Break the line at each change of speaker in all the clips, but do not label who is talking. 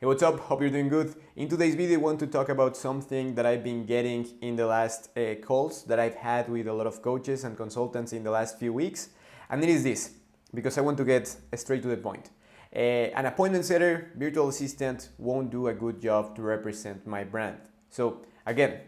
Hey, what's up? Hope you're doing good. In today's video, I want to talk about something that I've been getting in the last calls that I've had with a lot of coaches and consultants in the last few weeks. And it is this, because I want to get straight to the point. An appointment setter, virtual assistant won't do a good job to represent my brand. So again,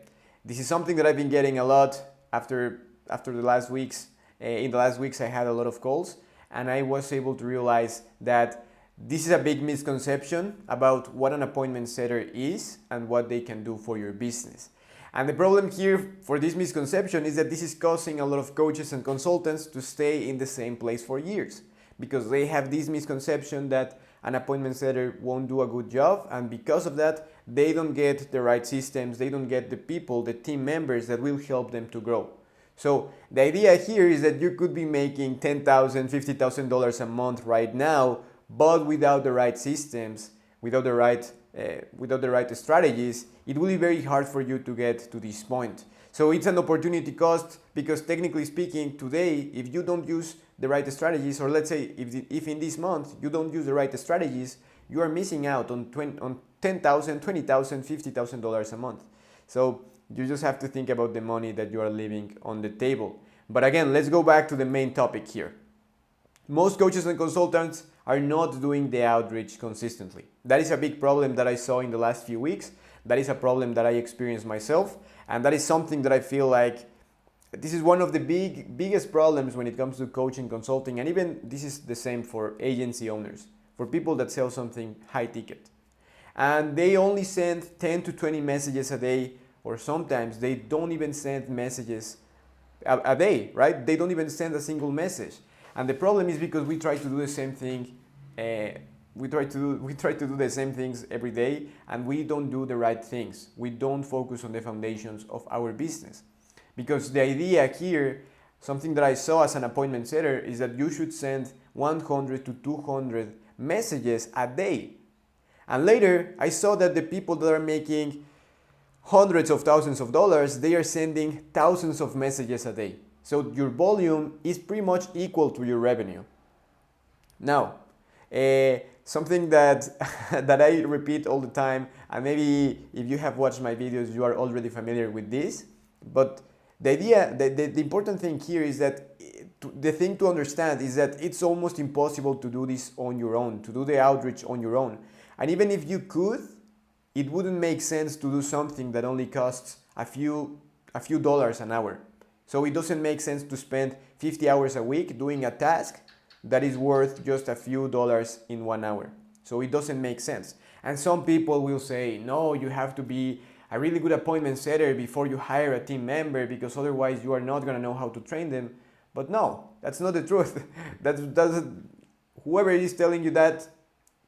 this is something that I've been getting a lot after the last weeks. In the last weeks, I had a lot of calls and I was able to realize that this is a big misconception about what an appointment setter is and what they can do for your business. And the problem here for this misconception is that this is causing a lot of coaches and consultants to stay in the same place for years because they have this misconception that an appointment setter won't do a good job, and because of that, they don't get the right systems, they don't get the people, the team members that will help them to grow. So the idea here is that you could be making $10,000, $50,000 a month right now, but without the right systems, without the right strategies, it will be very hard for you to get to this point. So it's an opportunity cost because technically speaking, today, if you don't use the right strategies, or let's say if in this month you don't use the right strategies, you are missing out on $10,000, $20,000, $50,000 a month. So you just have to think about the money that you are leaving on the table. But again, let's go back to the main topic here. Most coaches and consultants are not doing the outreach consistently. That is a big problem that I saw in the last few weeks. That is a problem that I experienced myself. And that is something that I feel like this is one of the biggest problems when it comes to coaching, consulting, and even this is the same for agency owners, for people that sell something high ticket. And they only send 10 to 20 messages a day, or sometimes they don't even send messages a day, right? They don't even send a single message. And the problem is because we try to do the same thing, we try to do the same things every day, and we don't do the right things. We don't focus on the foundations of our business. Because the idea here, something that I saw as an appointment setter, is that you should send 100 to 200 messages a day. And later, I saw that the people that are making hundreds of thousands of dollars, they are sending thousands of messages a day. So your volume is pretty much equal to your revenue. Now, something that that I repeat all the time, and maybe if you have watched my videos, you are already familiar with this, but the idea, the important thing here is that the thing to understand is that it's almost impossible to do this on your own, to do the outreach on your own. And even if you could, it wouldn't make sense to do something that only costs a few dollars an hour. So it doesn't make sense to spend 50 hours a week doing a task that is worth just a few dollars in 1 hour. So it doesn't make sense. And some people will say, no, you have to be a really good appointment setter before you hire a team member because otherwise you are not going to know how to train them. But no, that's not the truth. Whoever is telling you that,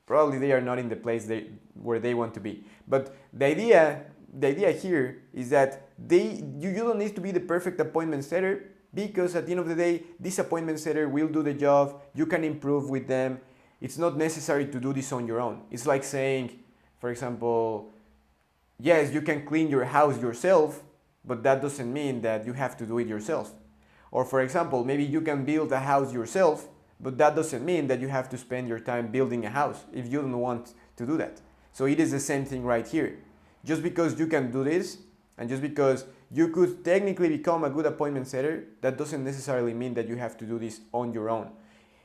probably they are not in the place where they want to be. But the idea here is that you don't need to be the perfect appointment setter, because at the end of the day, this appointment setter will do the job. You can improve with them. It's not necessary to do this on your own. It's like saying, for example, yes, you can clean your house yourself, but that doesn't mean that you have to do it yourself. Or for example, maybe you can build a house yourself, but that doesn't mean that you have to spend your time building a house if you don't want to do that. So it is the same thing right here. Just because you can do this, and just because you could technically become a good appointment setter, that doesn't necessarily mean that you have to do this on your own.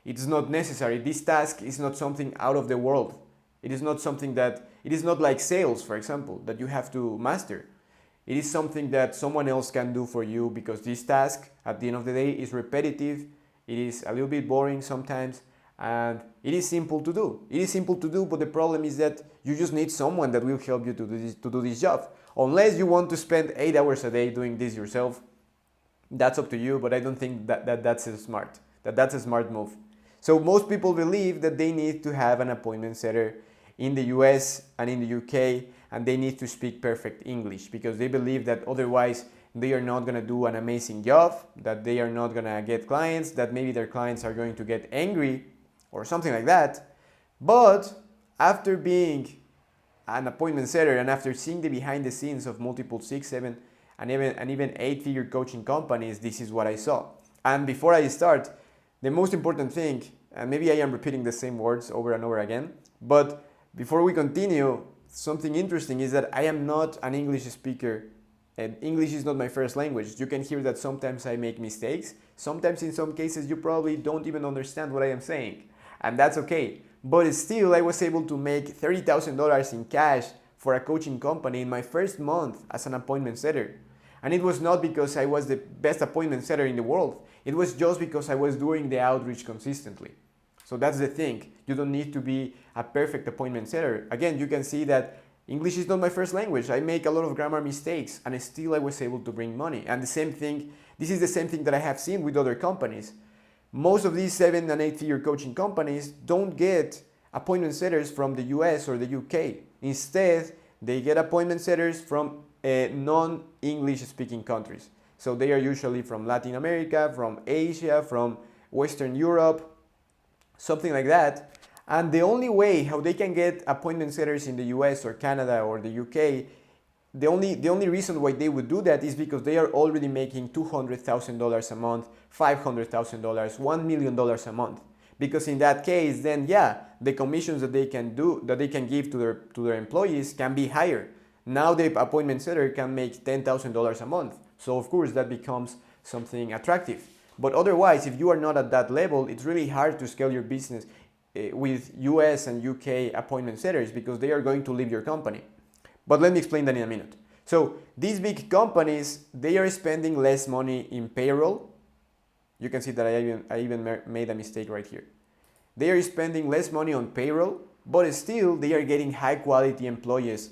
It's not necessary. This task is not something out of the world. It is not something that, it is not like sales, for example, that you have to master. It is something that someone else can do for you, because this task, at the end of the day, is repetitive. It is a little bit boring sometimes, and it is simple to do. It is simple to do, but the problem is that you just need someone that will help you to do this job. Unless you want to spend 8 hours a day doing this yourself, that's up to you, but I don't think that's a smart move. So most people believe that they need to have an appointment setter in the US and in the UK, and they need to speak perfect English, because they believe that otherwise they are not going to do an amazing job, that they are not going to get clients, that maybe their clients are going to get angry or something like that. But after being an appointment setter and after seeing the behind the scenes of multiple 6, 7, and even 8-figure coaching companies, this is what I saw. And before I start, the most important thing, and maybe I am repeating the same words over and over again, but Before we continue, something interesting is that I am not an English speaker, and English is not my first language. You can hear that sometimes I make mistakes. Sometimes in some cases you probably don't even understand what I am saying, and that's okay. But still, I was able to make $30,000 in cash for a coaching company in my first month as an appointment setter. And it was not because I was the best appointment setter in the world. It was just because I was doing the outreach consistently. So that's the thing. You don't need to be a perfect appointment setter. Again, you can see that English is not my first language. I make a lot of grammar mistakes, and still I was able to bring money. And the same thing, this is the same thing that I have seen with other companies. Most of these 7 and 8 figure coaching companies don't get appointment setters from the US or the UK. Instead, they get appointment setters from non-English speaking countries. So they are usually from Latin America, from Asia, from Western Europe, something like that. And the only way how they can get appointment setters in the US or Canada or the UK, the only reason why they would do that is because they are already making $200,000 a month, $500,000, $1 million a month. Because in that case, then yeah, the commissions that they can give to their employees can be higher. Now the appointment setter can make $10,000 a month. So of course that becomes something attractive. But otherwise, if you are not at that level, it's really hard to scale your business with US and UK appointment setters because they are going to leave your company. But let me explain that in a minute. So these big companies, they are spending less money in payroll. You can see that I even made a mistake right here. They are spending less money on payroll, but still they are getting high quality employees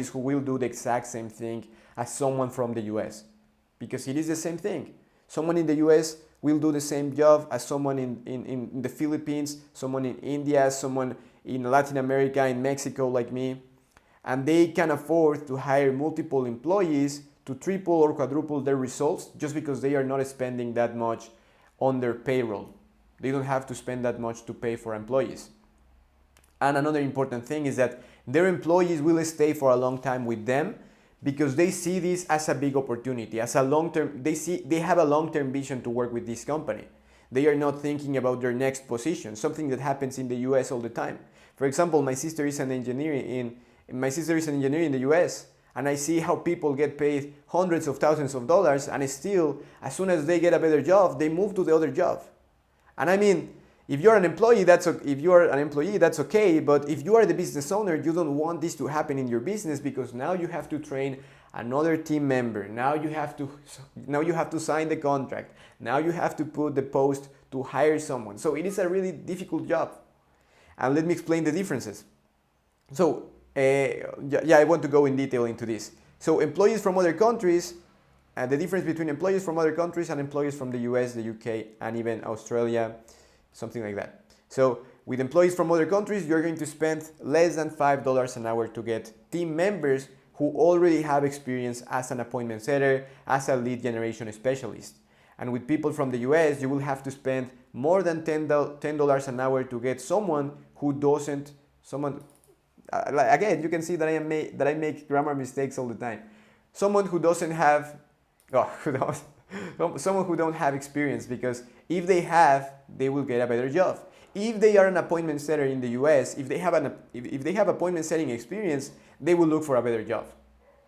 who will do the exact same thing as someone from the US. Because it is the same thing. Someone in the US will do the same job as someone in the Philippines, someone in India, someone in Latin America, in Mexico like me. And they can afford to hire multiple employees to triple or quadruple their results just because they are not spending that much on their payroll. They don't have to spend that much to pay for employees. And another important thing is that their employees will stay for a long time with them because they see this as a big opportunity, as a long-term, they have a long-term vision to work with this company. They are not thinking about their next position, something that happens in the US all the time. For example, my sister is an engineer in the US, and I see how people get paid hundreds of thousands of dollars, and still, as soon as they get a better job, they move to the other job. And I mean, if you're an employee, that's okay, but if you are the business owner, you don't want this to happen in your business because now you have to train another team member. Now you have to sign the contract. Now you have to put the post to hire someone. So it is a really difficult job. And let me explain the differences. So I want to go in detail into this. So employees from other countries, and the difference between employees from other countries and employees from the US, the UK, and even Australia, something like that. So with employees from other countries, you're going to spend less than $5 an hour to get team members who already have experience as an appointment setter, as a lead generation specialist. And with people from the US, you will have to spend more than $10 an hour to get someone who doesn't, again, you can see that I make grammar mistakes all the time. Someone who doesn't have, someone who don't have experience, because if they have, they will get a better job. If they are an appointment setter in the US, if they have appointment setting experience, they will look for a better job.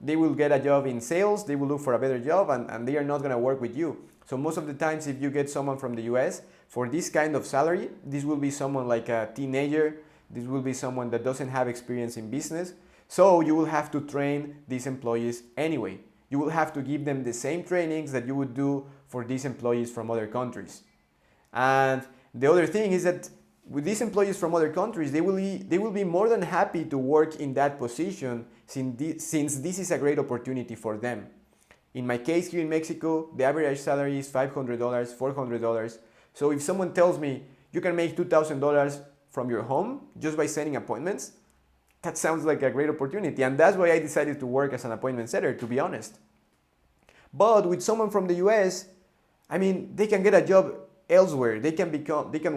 They will get a job in sales, they will look for a better job, and they are not going to work with you. So most of the times, if you get someone from the US, for this kind of salary, this will be someone like a teenager, this will be someone that doesn't have experience in business. So you will have to train these employees anyway. You will have to give them the same trainings that you would do for these employees from other countries. And the other thing is that with these employees from other countries, they will be more than happy to work in that position since this is a great opportunity for them. In my case here in Mexico, the average salary is $500, $400. So if someone tells me you can make $2,000 from your home just by setting appointments, that sounds like a great opportunity. And that's why I decided to work as an appointment setter, to be honest. But with someone from the US, I mean, they can get a job elsewhere. They can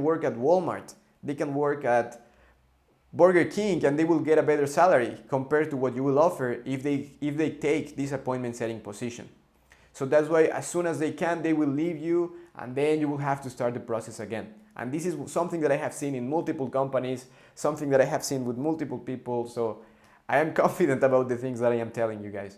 work at Walmart. They can work at Burger King, and they will get a better salary compared to what you will offer if they take this appointment setting position. So that's why as soon as they can, they will leave you, and then you will have to start the process again. And this is something that I have seen in multiple companies, something that I have seen with multiple people. So I am confident about the things that I am telling you guys.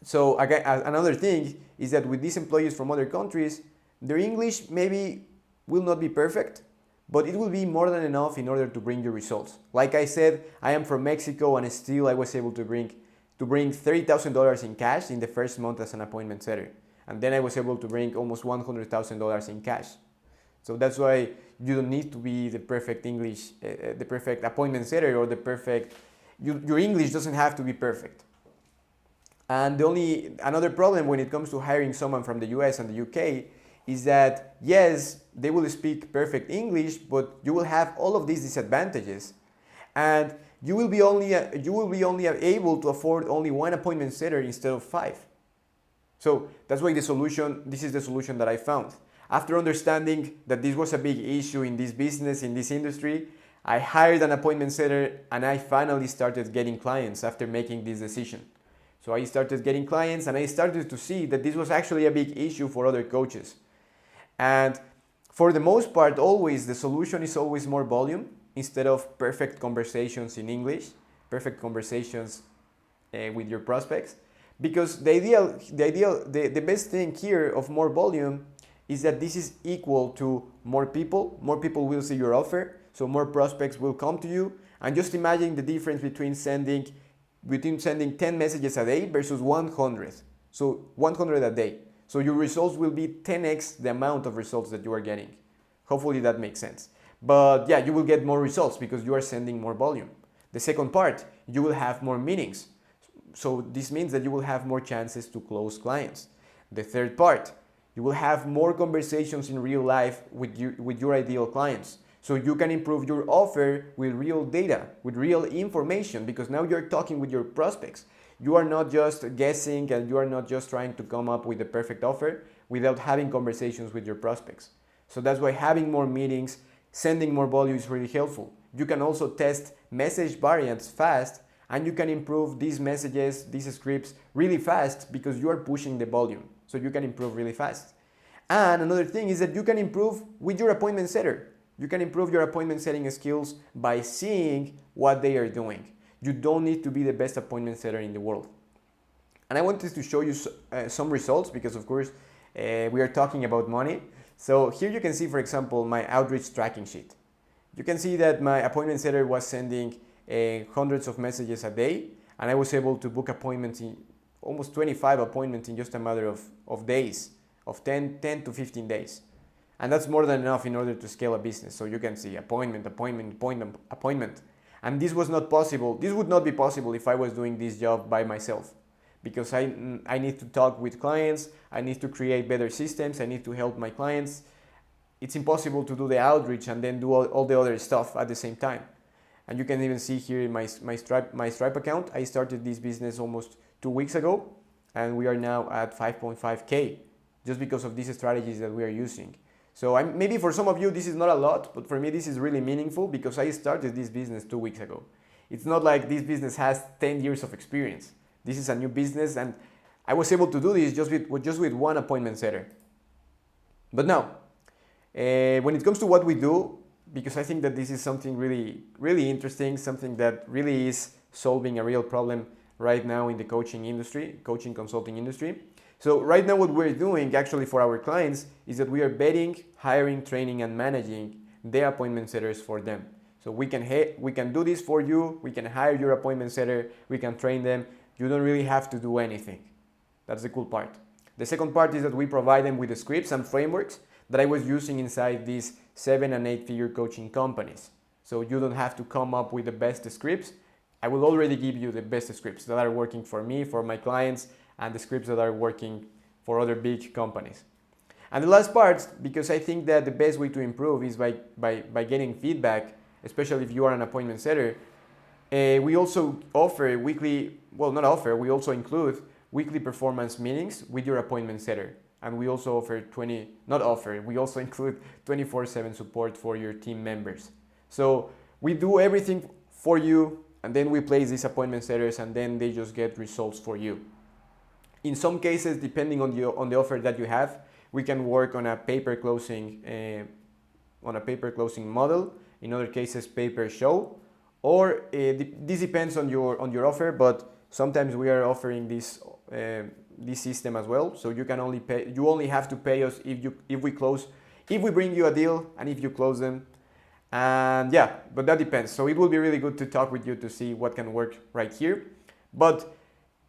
So again, another thing is that with these employees from other countries, their English maybe will not be perfect, but it will be more than enough in order to bring you results. Like I said, I am from Mexico and still I was able to bring $30,000 in cash in the first month as an appointment setter. And then I was able to bring almost $100,000 in cash. So that's why you don't need to be the perfect English, the perfect appointment setter or the perfect, your English doesn't have to be perfect. And another problem when it comes to hiring someone from the US and the UK is that, yes, they will speak perfect English, but you will have all of these disadvantages. And you will be only able to afford only one appointment setter instead of 5. So that's why this is the solution that I found. After understanding that this was a big issue in this business, in this industry, I hired an appointment setter and I finally started getting clients after making this decision. So I started getting clients and I started to see that this was actually a big issue for other coaches. And for the most part, always the solution is always more volume instead of perfect conversations in English, perfect conversations with your prospects. Because the best thing here of more volume is that this is equal to more people will see your offer, so more prospects will come to you. And just imagine the difference between sending 10 messages a day versus 100. So 100 a day. So your results will be 10x the amount of results that you are getting. Hopefully that makes sense. But yeah, you will get more results because you are sending more volume. The second part, you will have more meetings. So this means that you will have more chances to close clients. The third part, you will have more conversations in real life with your ideal clients. So you can improve your offer with real data, with real information, because now you're talking with your prospects. You are not just guessing and you are not just trying to come up with the perfect offer without having conversations with your prospects. So that's why having more meetings, sending more volume is really helpful. You can also test message variants fast, and you can improve these messages, these scripts really fast because you are pushing the volume. So you can improve really fast. And another thing is that you can improve with your appointment setter. You can improve your appointment setting skills by seeing what they are doing. You don't need to be the best appointment setter in the world. And I wanted to show you some results because, of course, we are talking about money. So here you can see, for example, my outreach tracking sheet. You can see that my appointment setter was sending hundreds of messages a day, and I was able to book appointments in almost 25 appointments in just a matter of days, of 10 to 15 days. And that's more than enough in order to scale a business. So you can see appointment. And this was not possible. This would not be possible if I was doing this job by myself, because I need to talk with clients. I need to create better systems. I need to help my clients. It's impossible to do the outreach and then do all the other stuff at the same time. And you can even see here in my Stripe account, I started this business almost 2 weeks ago, and we are now at 5.5K just because of these strategies that we are using. So maybe for some of you this is not a lot, but for me this is really meaningful because I started this business 2 weeks ago. It's not like this business has 10 years of experience. This is a new business, and I was able to do this just with one appointment setter. But now, when it comes to what we do, because I think that this is something really, really interesting, something that really is solving a real problem right now in the coaching consulting industry. So right now what we're doing actually for our clients is that we are vetting, hiring, training, and managing their appointment setters for them. So we can do this for you, we can hire your appointment setter, we can train them. You don't really have to do anything. That's the cool part. The second part is that we provide them with the scripts and frameworks that I was using inside these 7- and 8-figure coaching companies. So you don't have to come up with the best scripts. I will already give you the best scripts that are working for me, for my clients, and the scripts that are working for other big companies. And the last part, because I think that the best way to improve is by getting feedback, especially if you are an appointment setter. We also offer we also include weekly performance meetings with your appointment setter. And we also we also include 24/7 support for your team members. So we do everything for you, and then we place these appointment setters, and then they just get results for you. In some cases, depending on the offer that you have, we can work on a pay-per-closing on a pay-per-closing model. In other cases, pay-per-show. Or this depends on your offer, but sometimes we are offering this system as well. So you only have to pay us if we bring you a deal and if you close them. And yeah, but that depends. So it will be really good to talk with you to see what can work right here. But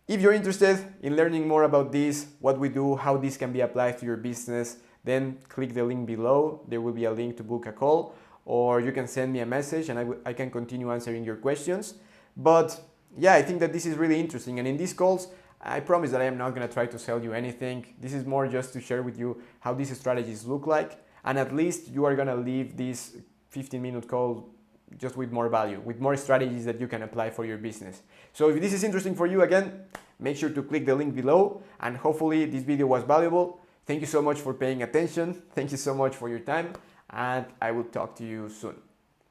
if you're interested in learning more about this, what we do, how this can be applied to your business, then click the link below. There will be a link to book a call, or you can send me a message and I can continue answering your questions. But yeah, I think that this is really interesting. And in these calls, I promise that I am not going to try to sell you anything. This is more just to share with you how these strategies look like. And at least you are going to leave this 15-minute call just with more value, with more strategies that you can apply for your business. So if this is interesting for you, again, make sure to click the link below, and hopefully this video was valuable. Thank you so much for paying attention. Thank you so much for your time, and I will talk to you soon.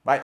Bye.